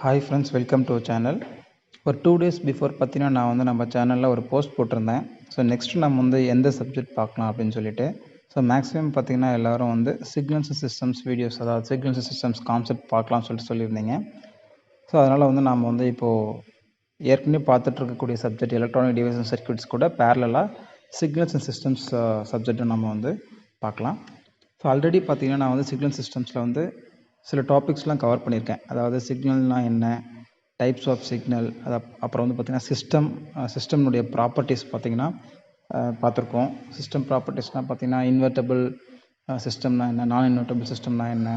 Hi friends, welcome to our channel. ஒரு 2 days before பார்த்தீங்கன்னா நான் வந்து நம்ம சேனலில் ஒரு போஸ்ட் போட்டிருந்தேன். ஸோ நெக்ஸ்ட்டு நம்ம வந்து எந்த சப்ஜெக்ட் பார்க்கலாம் அப்படின்னு சொல்லிட்டு. ஸோ மேக்ஸிமம் பார்த்தீங்கன்னா எல்லோரும் வந்து சிக்னல்ஸ் சிஸ்டம்ஸ் வீடியோஸ், அதாவது சிக்னல்ஸ் சிஸ்டம்ஸ் கான்செப்ட் பார்க்கலாம்னு சொல்லியிருந்தீங்க. ஸோ அதனால் வந்து நாம் வந்து இப்போது ஏற்கனவே பார்த்துட்டு இருக்கக்கூடிய subject electronic device and circuits கூட பேரலாக சிக்னல்ஸ் அண்ட் சிஸ்டம்ஸ் சப்ஜெக்டை நம்ம வந்து பார்க்கலாம். ஸோ ஆல்ரெடி பார்த்தீங்கன்னா நான் வந்து சிக்னல் சிஸ்டம்ஸில் வந்து சில டாபிக்ஸ்லாம் கவர் பண்ணியிருக்கேன். அதாவது சிக்னல்னால் என்ன, டைப்ஸ் ஆஃப் சிக்னல், அப்புறம் வந்து பார்த்திங்கன்னா சிஸ்டம்னுடைய ப்ராப்பர்ட்டிஸ் பார்த்திங்கன்னா பார்த்துருக்கோம். சிஸ்டம் ப்ராப்பர்ட்டிஸ்னால் பார்த்திங்கன்னா இன்வெர்ட்டபிள் சிஸ்டம்னா என்ன, நான் இன்வெர்ட்டபிள் சிஸ்டம்னா என்ன,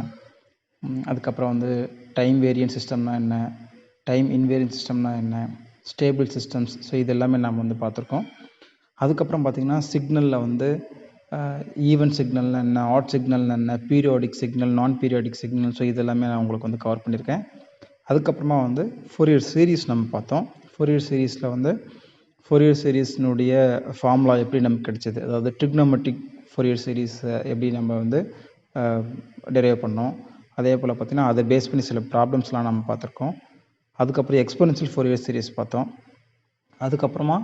அதுக்கப்புறம் வந்து டைம் வேரியன்ட் சிஸ்டம்னா என்ன, டைம் இன்வேரியன்ட் சிஸ்டம்னா என்ன, ஸ்டேபிள் சிஸ்டம்ஸ். ஸோ இது எல்லாமே நாம் வந்து பார்த்துருக்கோம். அதுக்கப்புறம் பார்த்திங்கன்னா சிக்னலில் வந்து ஈவன் சிக்னல்னா என்ன, ஆட் சிக்னல்னா என்ன, பீரியாடிக் சிக்னல், நான் பீரியாடிக் சிக்னல். ஸோ இதெல்லாமே நான் உங்களுக்கு வந்து கவர் பண்ணியிருக்கேன். அதுக்கப்புறமா வந்து ஃபோரியர் சீரீஸ் நம்ம பார்த்தோம். ஃபோரியர் சீரீஸில் வந்து ஃபோரியர் சீரீஸ்னுடைய ஃபார்முலா எப்படி நமக்கு கிடைச்சது, அதாவது ட்ரிக்னோமெட்ரிக் ஃபோரியர் சீரீஸ் எப்படி நம்ம வந்து டெரைவ் பண்ணோம். அதே போல் பார்த்திங்கன்னா அதை பேஸ் பண்ணி சில ப்ராப்ளம்ஸ்லாம் நம்ம பார்த்துருக்கோம். அதுக்கப்புறம் எக்ஸ்பொனென்ஷியல் ஃபோரியர் சீரீஸ் பார்த்தோம். அதுக்கப்புறமா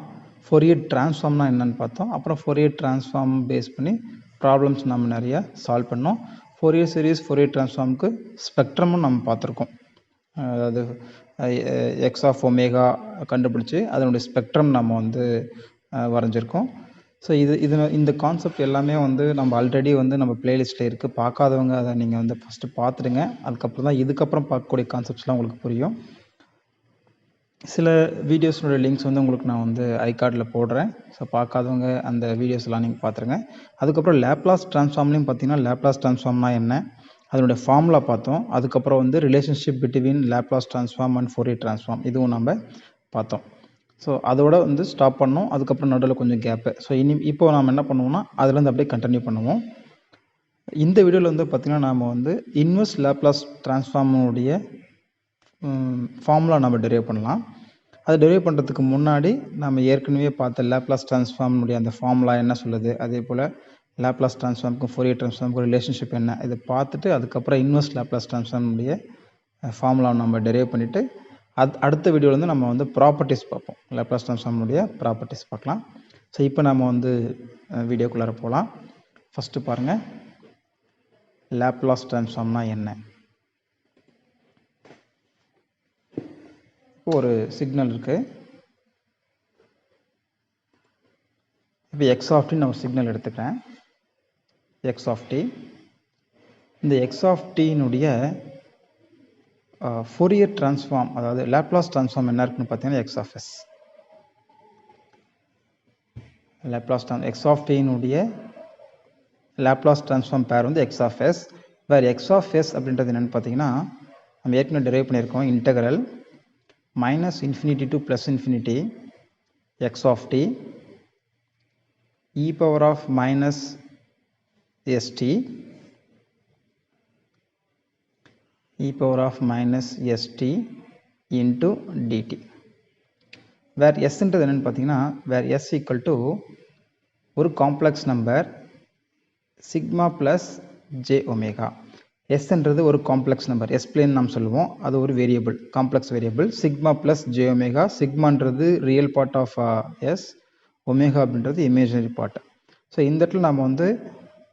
ஃபோரியர் ட்ரான்ஸ்ஃபார்ம்னா என்னென்னு பார்த்தோம். அப்புறம் ஃபோரியர் ட்ரான்ஸ்ஃபார்ம் பேஸ் பண்ணி ப்ராப்ளம்ஸ் நம்ம நிறையா சால்வ் பண்ணோம். ஃபோரியர் சீரீஸ், ஃபோரியர் ட்ரான்ஸ்ஃபார்முக்கு ஸ்பெக்ட்ரமும் நம்ம பார்த்துருக்கோம். அதாவது எக்ஸ் ஆஃப் ஒமேகா கண்டுபிடிச்சி அதனுடைய ஸ்பெக்ட்ரம் நம்ம வந்து வரைஞ்சிருக்கோம். ஸோ இந்த கான்செப்ட் எல்லாமே வந்து நம்ம ஆல்ரெடி வந்து நம்ம பிளேலிஸ்ட்டில் இருக்குது. பார்க்காதவங்க அதை நீங்கள் வந்து ஃபஸ்ட்டு பார்த்துடுங்க. அதுக்கப்புறம் தான் இதுக்கப்புறம் பார்க்கக்கூடிய கான்செப்ட்ஸ்லாம் உங்களுக்கு புரியும். சில வீடியோஸோட லிங்க்ஸ் வந்து உங்களுக்கு நான் வந்து ஐகார்டில் போடுறேன். ஸோ பார்க்காதவங்க அந்த வீடியோஸ்லாம் நீங்கள் பார்த்துருங்க. அதுக்கப்புறம் லேப்லாஸ் ட்ரான்ஸ்ஃபார்ம்லேயும் பார்த்தீங்கன்னா லேப்லாஸ் ட்ரான்ஸ்ஃபார்ம்னா என்ன, அதனுடைய ஃபார்முலா பார்த்தோம். அதுக்கப்புறம் வந்து relationship between Laplace transform and Fourier transform இதுவும் நம்ம பார்த்தோம். ஸோ அதோட வந்து ஸ்டாப் பண்ணோம். அதுக்கப்புறம் நடுவில் கொஞ்சம் கேப்பு. ஸோ இப்போ நாம் என்ன பண்ணுவோம்னா அதுலேருந்து அப்படியே கண்டினியூ பண்ணுவோம். இந்த வீடியோவில் வந்து பார்த்திங்கன்னா நாம் வந்து இன்வெர்ஸ் லேப்லாஸ் ட்ரான்ஸ்ஃபார்முடைய ஃபார்முலா நம்ம டெரைவ் பண்ணலாம். அது டெரைவ் பண்ணுறதுக்கு முன்னாடி நம்ம ஏற்கனவே பார்த்த லேப்லாஸ் ட்ரான்ஸ்ஃபார்முடைய அந்த ஃபார்முலா என்ன சொல்லுது, அதே போல் லேப்லாஸ் ட்ரான்ஸ்ஃபார்முக்கும் ஃபோரியர் ட்ரான்ஸ்ஃபார்முக்கும் ரிலேஷன்ஷிப் என்ன, இதை பார்த்துட்டு அதுக்கப்புறம் இன்வெர்ஸ் லேப்லாஸ் ட்ரான்ஸ்ஃபார்முடைய ஃபார்முலா நம்ம டெரைவ் பண்ணிவிட்டு அடுத்த வீடியோவில் வந்து நம்ம வந்து ப்ராப்பர்ட்டிஸ் பார்ப்போம். லேப்லாஸ் ட்ரான்ஸ்ஃபார்முடைய ப்ராப்பர்ட்டிஸ் பார்க்கலாம். ஸோ இப்போ நம்ம வந்து வீடியோக்குள்ளார போகலாம். ஃபஸ்ட்டு பாருங்கள், லேப்லாஸ் ட்ரான்ஸ்ஃபார்ம்னா என்ன. ஒரு சிக்னல் இருக்குது. இப்போ எக்ஸ் ஆஃப் டி நான் ஒரு சிக்னல் எடுத்துக்கிறேன். எக்ஸ் ஆஃப் டி, இந்த எக்ஸ் ஆஃப் டினுடைய ஃபோரியர் ட்ரான்ஸ்ஃபார்ம், அதாவது லேப்லாஸ் ட்ரான்ஸ்ஃபார்ம் என்ன இருக்குன்னு பார்த்தீங்கன்னா X of S. X of டினுடைய லேப்லாஸ் ட்ரான்ஸ்ஃபார்ம் பேர் வந்து எக்ஸ் ஆஃப் எஸ். வேறு எக்ஸ் ஆஃப் எஸ் அப்படின்றது என்னென்னு பார்த்தீங்கன்னா நம்ம ஏற்கனவே டெரைவ் பண்ணியிருக்கோம். Integral minus infinity to plus infinity X of T e power of minus st into dt, where s என்றது என்னன்னு பார்த்தீங்கன்னா where s equal to ஒரு complex number sigma plus J omega. S என்றது ஒரு காம்ப்ளெக்ஸ் நம்பர், எஸ் பிளேன் நாம் சொல்லுவோம். அது ஒரு variable, complex variable. Sigma plus J omega, சிக்மான்றது real part of S, omega அப்படின்றது இமேஜினரி பார்ட். ஸோ இந்த இடத்துல நம்ம வந்து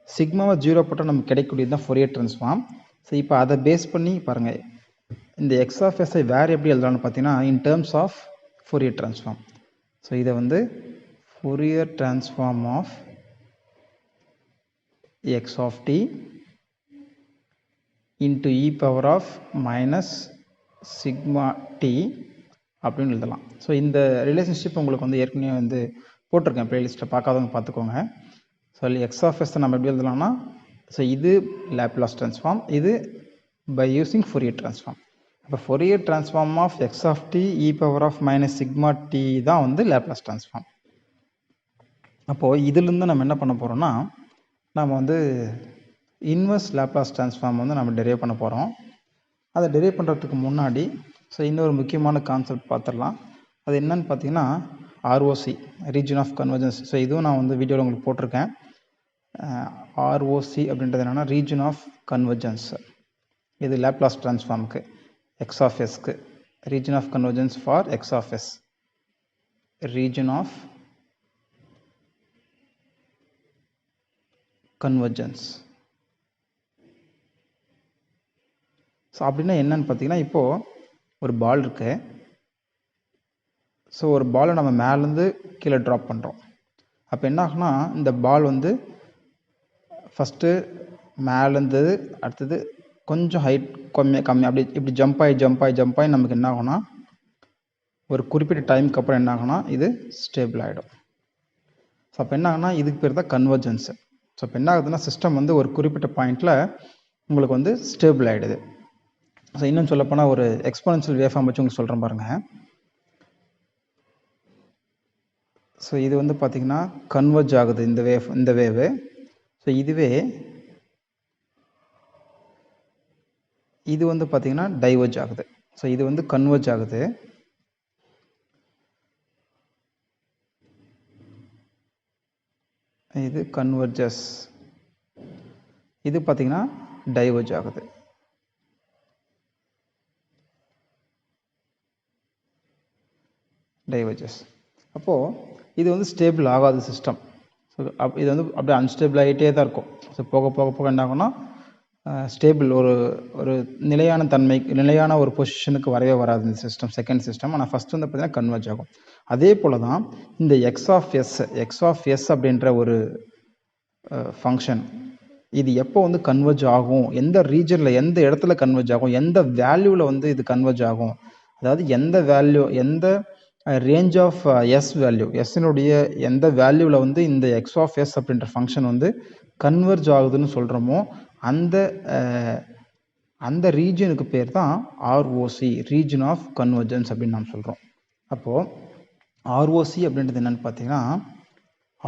சிக்மாவை 0 போட்டால் நமக்கு கிடைக்கக்கூடியது தான் ஃபோரியர் ட்ரான்ஸ்ஃபார்ம். ஸோ இப்போ அதை பேஸ் பண்ணி பாருங்கள், இந்த எக்ஸ் ஆஃப் எஸ்ஐ வேறு எப்படி எழுதலாம்னு பார்த்தீங்கன்னா in terms of Fourier transform. So இதை வந்து Fourier transform of x of t into e power of minus sigma t அப்படின்னு எழுதலாம். ஸோ இந்த ரிலேஷன்ஷிப் உங்களுக்கு வந்து ஏற்கனவே வந்து போட்டிருக்கேன் பிளேலிஸ்ட்டில், பார்க்காதவங்க பார்த்துக்கோங்க. ஸோ எக்ஸ் ஆஃப் எஸ் நம்ம எப்படி எழுதலாம்னா, ஸோ இது லேப்லாஸ் ட்ரான்ஸ்ஃபார்ம், இது பை யூஸிங் ஃபோரியர் ட்ரான்ஸ்ஃபார்ம். அப்போ Fourier transform of x of t e power of minus sigma t தான் வந்து லேப்லாஸ் ட்ரான்ஸ்ஃபார்ம். அப்போது இதிலிருந்து நம்ம என்ன பண்ண போகிறோம்னா நம்ம வந்து இன்வெர்ஸ் லேப்லாஸ் ட்ரான்ஸ்ஃபார்ம் வந்து நம்ம டெரைவ் பண்ண போகிறோம். அதை டெரைவ் பண்ணுறதுக்கு முன்னாடி ஸோ இன்னொரு முக்கியமான கான்செப்ட் பார்த்துடலாம். அது என்னன்னு பார்த்தீங்கன்னா ROC, region of convergence. So இதுவும் நான் வந்து வீடியோவில் உங்களுக்கு போட்டிருக்கேன். ஆர்ஓசி அப்படின்றது என்னென்னா ரீஜன் ஆஃப் கன்வர்ஜென்ஸ். இது லேப்லாஸ் ட்ரான்ஸ்ஃபார்முக்கு, எக்ஸ் ஆஃப் எஸ்க்கு. region of convergence for x of s, region of convergence. So அப்படின்னா என்னன்னு பார்த்தீங்கன்னா, இப்போது ஒரு பால் இருக்கு. ஸோ ஒரு பாலை நம்ம மேலேருந்து கீழே ட்ராப் பண்ணுறோம். அப்போ என்ன ஆகுனா, இந்த பால் வந்து ஃபஸ்ட்டு மேலேருந்து அடுத்தது கொஞ்சம் ஹைட் கம்மி அப்படி இப்படி ஜம்ப் ஆகி நமக்கு என்ன ஆகுனா, ஒரு குறிப்பிட்ட டைமுக்கு அப்புறம் என்ன ஆகுனா, இது ஸ்டேபிள் ஆகிடும். ஸோ அப்போ என்ன ஆகுனா, இதுக்கு பேர் தான் கன்வர்ஜென்ஸு. ஸோ இப்போ என்ன ஆகுதுன்னா, சிஸ்டம் வந்து ஒரு குறிப்பிட்ட பாயிண்டில் உங்களுக்கு வந்து ஸ்டேபிள் ஆகிடுது. ஸோ இன்னும் சொல்லப்போனால் ஒரு எக்ஸ்போனன்ஷியல் வேவ் ஃபார்ம் வச்சு உங்களுக்கு சொல்கிறேன் பாருங்கள். ஸோ இது வந்து பார்த்திங்கன்னா கன்வர்ஜ் ஆகுது இந்த வேவு. ஸோ இது வந்து பார்த்திங்கன்னா டைவர்ஜ் ஆகுது. ஸோ இது வந்து கன்வர்ஜ் ஆகுது. இது கன்வர்ஜஸ். இது பார்த்திங்கன்னா டைவர்ஜ் ஆகுது. டைவர்ஜஸ். அப்போது இது வந்து ஸ்டேபிள் ஆகாது சிஸ்டம். ஸோ இது வந்து அப்படியே அன்ஸ்டேபிள் ஆகிட்டே தான் இருக்கும். ஸோ போக போக போக என்ன ஆகும்னா, ஸ்டேபிள் ஒரு நிலையான ஒரு பொசிஷனுக்கு வரவே வராது இந்த சிஸ்டம், செகண்ட் சிஸ்டம். ஆனால் ஃபஸ்ட் வந்து பார்த்திங்கன்னா கன்வர்ஜ் ஆகும். அதே போல் தான் இந்த எக்ஸ் ஆஃப் எஸ் அப்படின்ற ஒரு ஃபங்க்ஷன், இது எப்போ வந்து கன்வர்ஜ் ஆகும், எந்த ரீஜனில் எந்த இடத்துல கன்வர்ஜ் ஆகும், எந்த வேல்யூவில் வந்து இது கன்வர்ஜ் ஆகும், அதாவது எந்த ரேஞ்ச் ஆஃப் எஸ் வேல்யூ, எஸ்னுடைய எந்த வேல்யூவில் வந்து இந்த எக்ஸ் ஆஃப் எஸ் அப்படின்ற ஃபங்க்ஷன் வந்து கன்வர்ஜ் ஆகுதுன்னு சொல்கிறோமோ அந்த ரீஜனுக்கு பேர் தான் ஆர்ஓசி, ரீஜன் ஆஃப் கன்வர்ஜென்ஸ் அப்படின்னு நாம் சொல்கிறோம். அப்போது ஆர்ஓசி அப்படின்றது என்னென்னு பார்த்தீங்கன்னா,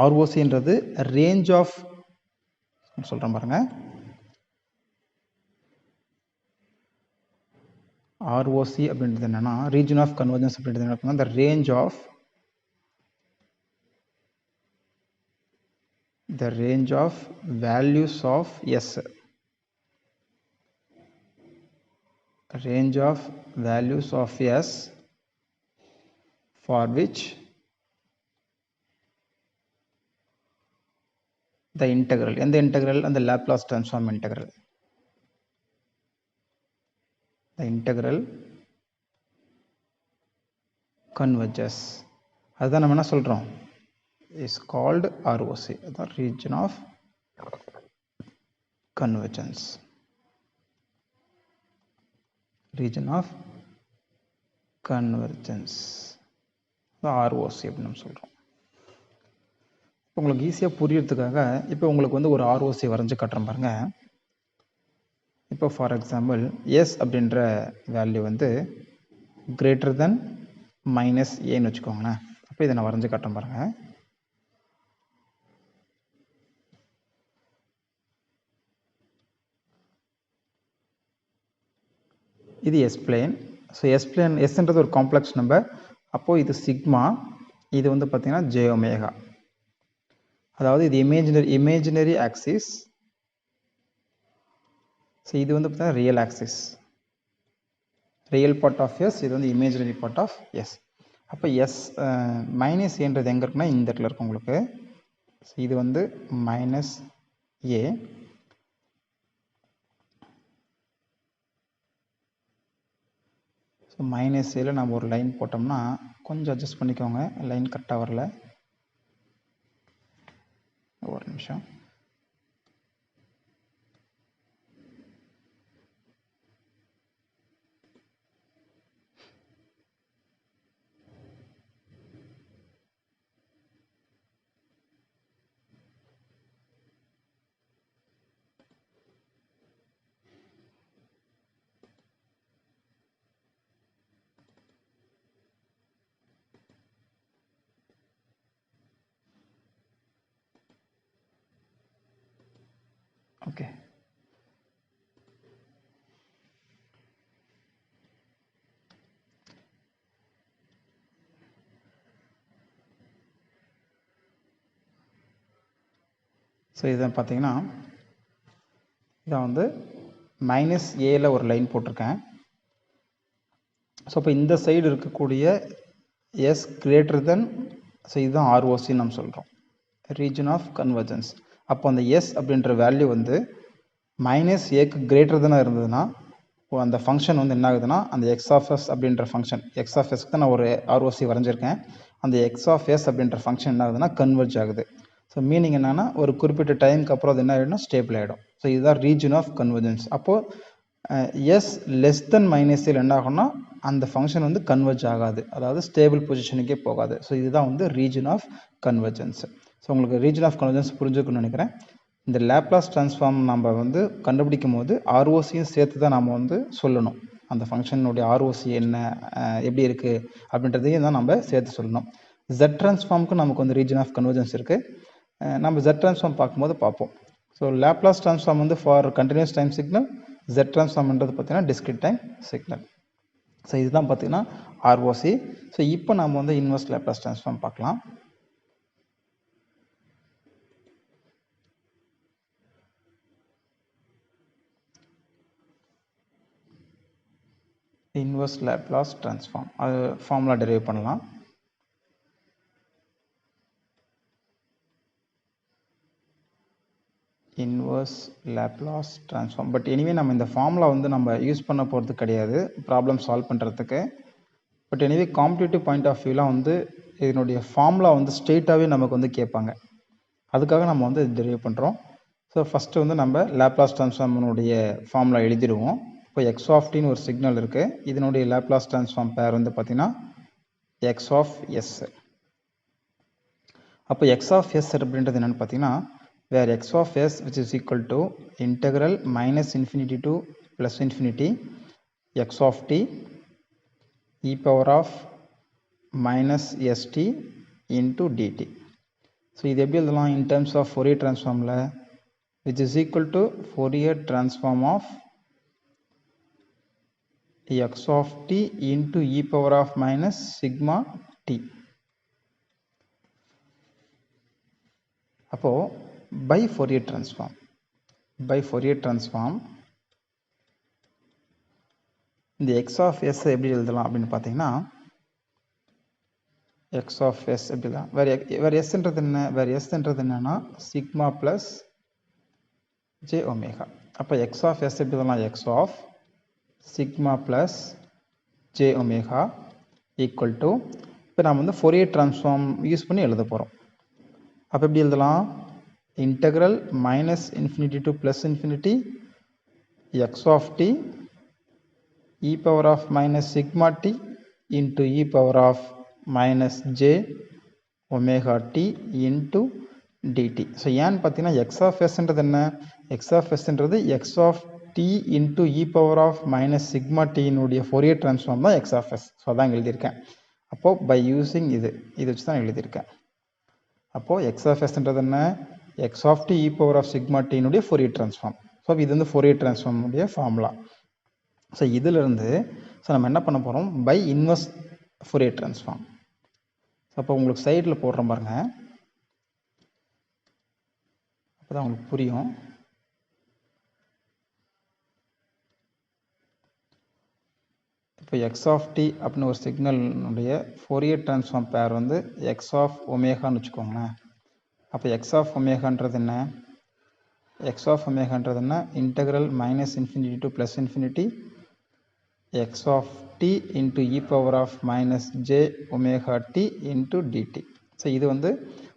ஆர்ஓசின்றது ரேஞ்ச் ஆஃப் சொல்கிறேன் பாருங்கள். ஆர்ஓசி அப்படின்றது என்னென்னா, ரீஜன் ஆஃப் கன்வர்ஜென்ஸ் அப்படின்றது என்ன அப்படின்னா, the range of values of S, range of values of S for which the integral, and the integral and the Laplace transform integral, the integral converges. அதுதான் நம்ம என்ன சொல்கிறோம், is called ROC, the region of convergence, region of convergence, ROC அப்படின்னு நம்ம சொல்கிறோம். உங்களுக்கு ஈஸியாக புரியறதுக்காக இப்போ உங்களுக்கு வந்து ஒரு ஆர்ஓசி வரைஞ்சி காட்டுறேன் பாருங்க. இப்போ ஃபார் எக்ஸாம்பிள் எஸ் அப்படின்ற வேல்யூ வந்து கிரேட்டர் தென் மைனஸ் ஏன்னு வச்சுக்கோங்களேன். அப்போ இதை நான் வரைஞ்சி காட்டுறேன் பாருங்க. இது எஸ் பிளேன். ஸோ எஸ்ன்றது ஒரு காம்ப்ளெக்ஸ் நம்பர். அப்போது இது சிக்மா, இது வந்து பார்த்தீங்கன்னா ஜே ஒமேகா. அதாவது இது இமேஜினரி ஆக்சிஸ். ஸோ இது வந்து பார்த்தீங்கன்னா real axis, real part of s, இது வந்து இமேஜினரி பார்ட் ஆஃப் எஸ். அப்போ எஸ் மைனஸ் ஏன்றது எங்கே இருக்குன்னா இந்த இடத்துல இருக்கும் உங்களுக்கு. ஸோ இது வந்து மைனஸ் ஏ. ஸோ மைனஸ் ஏல நம்ம ஒரு லைன் போட்டோம்னா, கொஞ்சம் அட்ஜஸ்ட் பண்ணிக்கோங்க, லைன் கரெக்டாக வரல, ஒரு நிமிஷம். ஓகே, ஸோ இதை பார்த்தீங்கன்னா இதை வந்து மைனஸ் ஏல ஒரு லைன் போட்டிருக்கேன். ஸோ அப்போ இந்த சைடு இருக்கக்கூடிய எஸ் கிரேட்டர் தென், ஸோ இதுதான் ஆர்ஓசி நம்ம சொல்கிறோம், ரீஜன் ஆஃப் கன்வர்ஜென்ஸ். அப்போ அந்த எஸ் அப்படின்ற வேல்யூ வந்து மைனஸ் ஏக்கு கிரேட்டர் தானே இருந்ததுன்னா அந்த ஃபங்க்ஷன் வந்து என்ன ஆகுதுன்னா அந்த எக்ஸ் ஆஃப் எஸ் அப்படின்ற ஃபங்க்ஷன், எக்ஸ் ஆஃப் எஸ்க்கு தான் நான் ஒரு ஆர்ஓசி வரைஞ்சிருக்கேன், அந்த எக்ஸ் ஆஃப் எஸ் அப்படின்ற ஃபங்க்ஷன் என்ன ஆகுதுன்னா கன்வெர்ஜ் ஆகுது. ஸோ மீனிங் என்னன்னா ஒரு குறிப்பிட்ட டைமுக்கு அப்புறம் அது என்ன ஆகிடும்னா ஸ்டேபிள் ஆகிடும். ஸோ இதுதான் ரீஜன் ஆஃப் கன்வர்ஜென்ஸ். அப்போது எஸ் லெஸ் தென் மைனஸில் என்ன ஆகும்னா அந்த ஃபங்க்ஷன் வந்து கன்வெர்ஜ் ஆகாது, அதாவது ஸ்டேபிள் பொசிஷனுக்கே போகாது. ஸோ இதுதான் வந்து ரீஜன் ஆஃப் கன்வர்ஜென்ஸ். ஸோ உங்களுக்கு ரீஜன் ஆஃப் கன்வர்ஜென்ஸ் புரிஞ்சுக்கணும்னு நினைக்கிறேன். இந்த லேப்லாஸ் ட்ரான்ஸ்ஃபார்ம் நம்ம வந்து கண்டுபிடிக்கும் போது ஆர்ஓசியும் சேர்த்து தான் நம்ம வந்து சொல்லணும். அந்த ஃபங்க்ஷனுடைய ஆர்ஓசி என்ன, எப்படி இருக்குது அப்படின்றதையும் தான் நம்ம சேர்த்து சொல்லணும். ஜெட் ட்ரான்ஸ்ஃபார்முக்கு நமக்கு வந்து ரீஜன் ஆஃப் கன்வர்ஜென்ஸ் இருக்குது. நம்ம ஜெட் ட்ரான்ஸ்ஃபார்ம் பார்க்கும்போது பார்ப்போம். ஸோ லேப்லாஸ் ட்ரான்ஸ்ஃபார்ம் வந்து for continuous time signal, Z ட்ரான்ஸ்ஃபார்ம்ன்றது பார்த்தீங்கன்னா டிஸ்கிரீட் டைம் சிக்னல். ஸோ இதுதான் பார்த்தீங்கன்னா ஆர்ஓசி. ஸோ இப்போ நம்ம வந்து இன்வெர்ஸ் லேப்லாஸ் ட்ரான்ஸ்ஃபார்ம் பார்க்கலாம். இன்வெர்ஸ் லேப்லாஸ் ட்ரான்ஸ்ஃபார்ம் அது ஃபார்முலா டெரைவ் பண்ணலாம். Inverse Laplace transform. But anyway நம்ம இந்த ஃபார்முலா வந்து நம்ம யூஸ் பண்ண போகிறது கிடையாது ப்ராப்ளம் சால்வ் பண்ணுறதுக்கு. But anyway competitive point of வியூலாம் வந்து இதனுடைய ஃபார்முலா வந்து ஸ்ட்ரெயிட்டாகவே நமக்கு வந்து கேட்பாங்க, அதுக்காக நம்ம வந்து டெரைவ் பண்ணுறோம். ஸோ ஃபஸ்ட்டு வந்து நம்ம லேப்லாஸ் ட்ரான்ஸ்ஃபார்மினுடைய ஃபார்முலா எழுதிடுவோம். இப்போ எக்ஸ் ஆஃப் டின்னு ஒரு சிக்னல் இருக்குது, இதனுடைய லேப்லாஸ் ட்ரான்ஸ்ஃபார்ம் பேர் வந்து பார்த்தீங்கன்னா எக்ஸ் ஆஃப் எஸ். அப்போ எக்ஸ் ஆஃப் எஸ் அப்படின்றது என்னென்னு பார்த்தீங்கன்னா where x of s which is equal to integral minus infinity to plus infinity x of t e power of minus st into dt. So இது எப்படி எழுதலாம் in terms of Fourier transformல, which is equal to Fourier transform of x of t into e power of minus sigma t. அப்போ by Fourier transform, இந்த x of s எப்படி எழுதலாம் அப்படின்னு பார்த்தீங்கன்னா x of s எப்படி தான் வேறு sன்றது என்ன, வேறு sன்றது என்னன்னா சிக்மா ப்ளஸ் ஜே ஒமேகா. அப்போ x of s எப்படி எழுதலாம், x of sigma plus J omega equal to, இப்போ நாம் வந்து Fourier transform யூஸ் பண்ணி எழுத போகிறோம். அப்போ எப்படி எழுதலாம், integral minus infinity to plus infinity x of t e power of minus sigma t into e power of minus j omega t into dt. So ஏன்னு பார்த்தீங்கன்னா x of sன்றது என்ன, x of sன்றது x of t into e power of minus sigma t இனுடைய Fourier transform தான் x of s. So அதான் எழுதியிருக்கேன். அப்போது by using இது வச்சு தான் எழுதியிருக்கேன். அப்போது x of sன்றது என்ன, x of t e power of sigma t இனுடைய Fourier transform. So இது வந்து Fourier transform உடைய ஃபார்முலா. ஸோ இதிலிருந்து நம்ம என்ன பண்ண போகிறோம், பை இன்வெர்ஸ் Fourier transform. அப்போ உங்களுக்கு சைடில் போடுறோம் பாருங்க, அப்போ தான் உங்களுக்கு புரியும். இப்போ x of t அப்படின்னு ஒரு சிக்னலுடைய Fourier transform பேர் வந்து x of ஒமேகான்னு வச்சுக்கோங்களேன். அப்போ x of ஒமேகான்றது என்ன, x of ஒமேகான்றது என்ன, integral minus infinity to plus infinity x of t into e power of minus j omega t into dt. So இது வந்து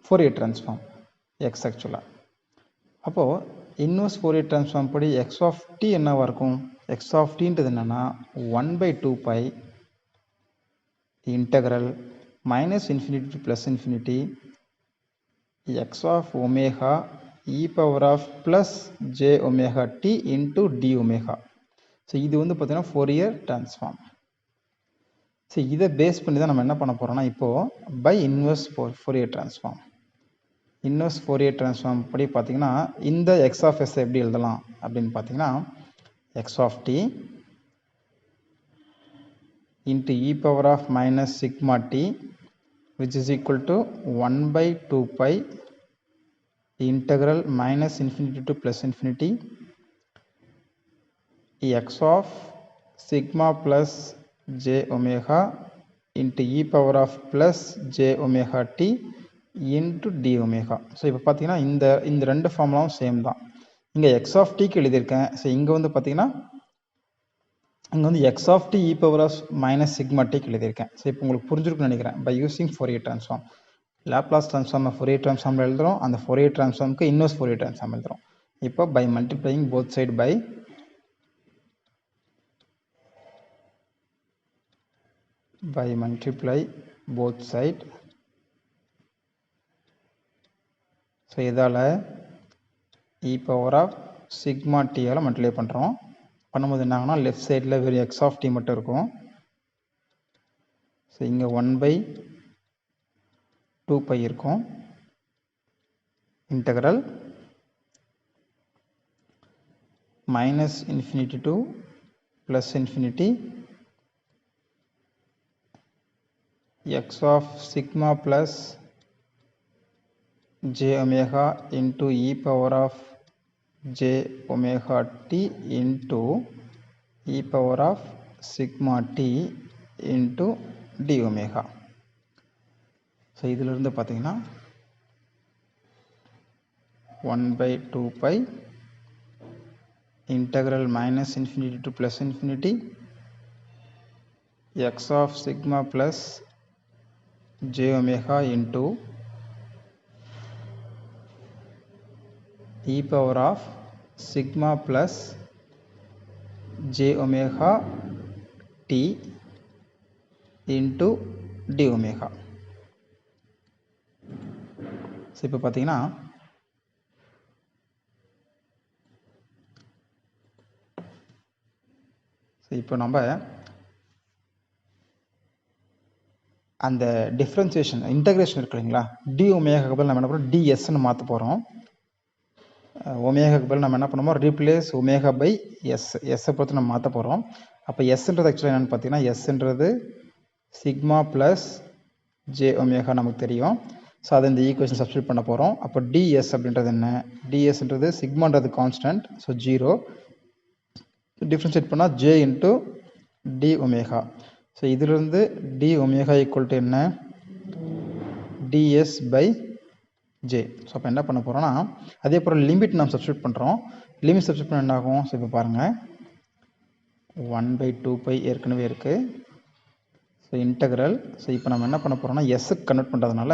Fourier transform x ஆக்சுவலாக. அப்போது இன்வெர்ஸ் Fourier transform படி x of t என்னவாக இருக்கும், x of tன்றது என்னென்னா 1/2 pi integral minus infinity to plus infinity x of omega e power of plus j omega t into d omega. So இது வந்து பார்த்தீங்கன்னா Fourier transform. ஸோ இதை base பண்ணி தான் நம்ம என்ன பண்ண போகிறோம்னா இப்போது by inverse Fourier transform. Inverse Fourier transform படி பார்த்தீங்கன்னா இந்த x of s எப்படி எழுதலாம் அப்படின்னு பார்த்தீங்கன்னா x of t into e power of minus sigma t which is equal to 1/2 pi integral minus infinity to plus infinity x of sigma plus j omega into e power of plus j omega t into d omega. So இப்போ பார்த்தீங்கன்னா இந்த ரெண்டு ஃபார்முலாவும் same தான். இங்கே X of டிக்கு எழுதியிருக்கேன். So இங்கே வந்து பார்த்தீங்கன்னா இங்கே வந்து X of t e power of minus sigma டிக்கு எழுதியிருக்கேன். ஸோ இப்போ உங்களுக்கு புரிஞ்சிருக்குன்னு நினைக்கிறேன். By using Fourier transform, Laplace ட்ரான்ஸ்ஃபார்மை ஃபோரியர் ட்ரான்ஸ்ஃபார்மில் எழுதுகிறோம். அந்த ஃபோரியர் ட்ரான்ஸ்ஃபார்முக்கு இன்வெர்ஸ் ஃபோரியர் ட்ரான்ஸ்ஃபார்ம் எழுதுகிறோம். இப்போ by multiplying both side by multiply both side. So இதால் e பவர் ஆஃப் சிக்மா டியால் மல்டிப்ளை பண்ணுறோம். பண்ணும்போது என்ன ஆகுனா லெஃப்ட் சைடில் வெறும் எக்ஸ் ஆஃப் டி மட்டும் இருக்கும். ஸோ இங்கே 1/2π இருக்கும். Integral minus infinity to plus infinity x of sigma plus j omega into e power of j omega t into e power of sigma t into d omega. So இதிலிருந்து பார்த்தீங்கன்னா 1/2π integral minus infinity to plus infinity x of sigma plus j omega into e power of sigma plus j omega t into d omega. So இப்போ பார்த்தீங்கன்னா இப்போ நம்ம அந்த differentiation integration இருக்கு இல்லைங்களா, D ஒமேகாக்கு பதில் நம்ம என்ன பண்ணுறோம், டிஎஸ்ன்னு மாற்ற போகிறோம். ஒமேகாக்கு பதில் நம்ம என்ன பண்ணுவோம், ரீப்ளேஸ் ஒமேகா பை எஸ்ஸை பொறுத்து நம்ம மாற்ற போகிறோம். அப்போ எஸ்ன்றது ஆக்சுவலாக என்னென்னு பார்த்தீங்கன்னா, எஸ்ன்றது சிக்மா ப்ளஸ் ஜே ஒமேகா நமக்கு தெரியும். ஸோ அதை இந்த ஈக்குவேஷன் சப்ஸ்டியூட் பண்ண போகிறோம். அப்போ டிஎஸ் அப்படின்றது என்ன, டிஎஸ்ன்றது சிக்மான்றது கான்ஸ்டன்ட், ஸோ 0. டிஃப்ரென்ஷியேட் பண்ணால் j into d omega. So இதிலிருந்து டி ஒமேகா ஈக்குவல் டு என்ன, டிஎஸ் பை ஜே. ஸோ அப்போ என்ன பண்ண போகிறோன்னா, அதே போல் லிமிட் நம்ம சப்ஸ்டியூட் பண்ணுறோம். லிமிட் சப்ஸ்டியூட் பண்ண என்ன ஆகும், ஸோ இப்போ பாருங்கள் 1/2π ஏற்கனவே இருக்குது. ஸோ இன்டெக்ரல், ஸோ இப்போ நம்ம என்ன பண்ண போகிறோம்னா எஸ்ஸுக்கு கன்வெர்ட் பண்ணுறதுனால,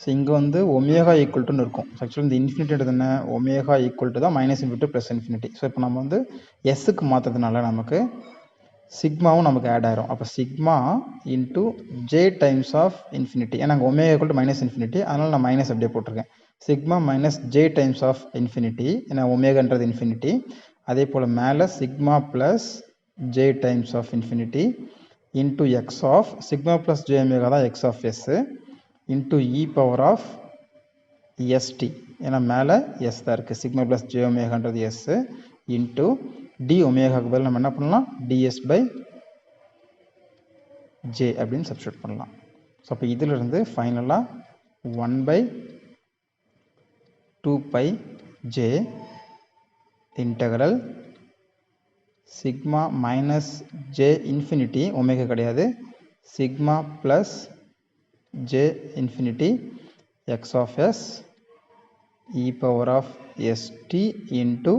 ஸோ இங்கே வந்து ஒமேகா ஈக்குவல் டுன்னு இருக்கும். ஸோ ஆக்சுவலி இந்த இன்ஃபினிட்டின்றது என்ன, ஒமேகா ஈக்குவல் டு தான் minus infinity plus infinity. So இப்போ நம்ம வந்து எஸ்ஸுக்கு மாற்றுறதுனால நமக்கு சிக்மாவும் நமக்கு ஆட் ஆயிரும். அப்போ sigma into j times of infinity, ஏன்னா அங்கே omega equal to minus infinity, அதனால் நான் மைனஸ் அப்படியே போட்டிருக்கேன். Sigma minus j times of infinity, ஏன்னா ஒமேகான்றது இன்ஃபினிட்டி. அதே போல் மேலே sigma plus j times of infinity into x of sigma plus J omega தான் x of s into e power of s t, ஏன்னா மேலே எஸ் தான் இருக்குது, சிக்மா ப்ளஸ் ஜே ஒமேகான்றது எஸ்ஸு இன்ட்டு டி ஒமேகாவுக்கு பதில் நம்ம என்ன பண்ணலாம், டிஎஸ் பை ஜே அப்படின்னு சப்ஸ்டியூட் பண்ணலாம். ஸோ அப்போ இதிலிருந்து ஃபைனலாக 1/2π j integral sigma minus j infinity, omega கிடையாது, sigma plus j infinity X of s e power of s t into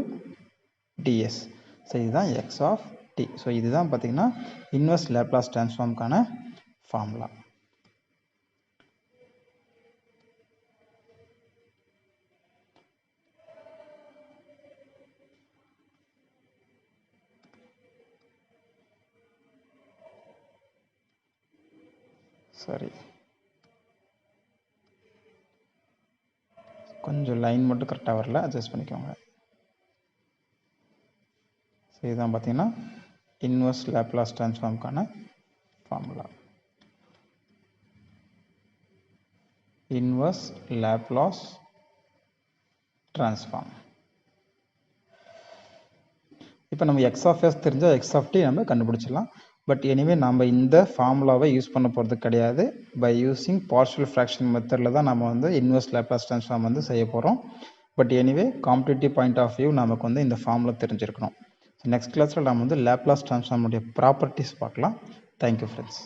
d s. So இதுதான் எக்ஸ் ஆஃப் டி. ஸோ இதுதான் பார்த்தீங்கன்னா இன்வெர்ஸ் லேப்லாஸ் ட்ரான்ஸ்ஃபார்முக்கான ஃபார்முலா. சரி, கொஞ்சம் லைன் மட்டும் கரெக்டாக வரல, அட்ஜஸ்ட் பண்ணிக்கோங்க. ஸோ இதுதான் பார்த்தீங்கன்னா இன்வெர்ஸ் லேப்லாஸ் ட்ரான்ஸ்ஃபார்முக்கான ஃபார்முலா. Inverse Laplace transform. இப்போ நம்ம எக்ஸ் ஆஃப் எஸ் தெரிஞ்சால் எக்ஸ் ஆஃப் டி நம்ம கண்டுபிடிச்சிடலாம். பட் எனிவே நம்ம இந்த ஃபார்முலாவை யூஸ் பண்ண போகிறது கிடையாது. பை யூஸிங் பார்ஷியல் ஃப்ராக்ஷன் மெத்தடில் தான் நம்ம வந்து இன்வெர்ஸ் லேப்லாஸ் ட்ரான்ஸ்ஃபார்ம் வந்து செய்ய போகிறோம். But anyway competitive point of view நமக்கு வந்து இந்த ஃபார்முலா தெரிஞ்சிருக்கணும். ஸோ நெக்ஸ்ட் கிளாஸில் நம்ம வந்து லேப்லாஸ் ட்ரான்ஸ்ஃபார்முடைய ப்ராப்பர்ட்டிஸ் பார்க்கலாம். Thank you friends.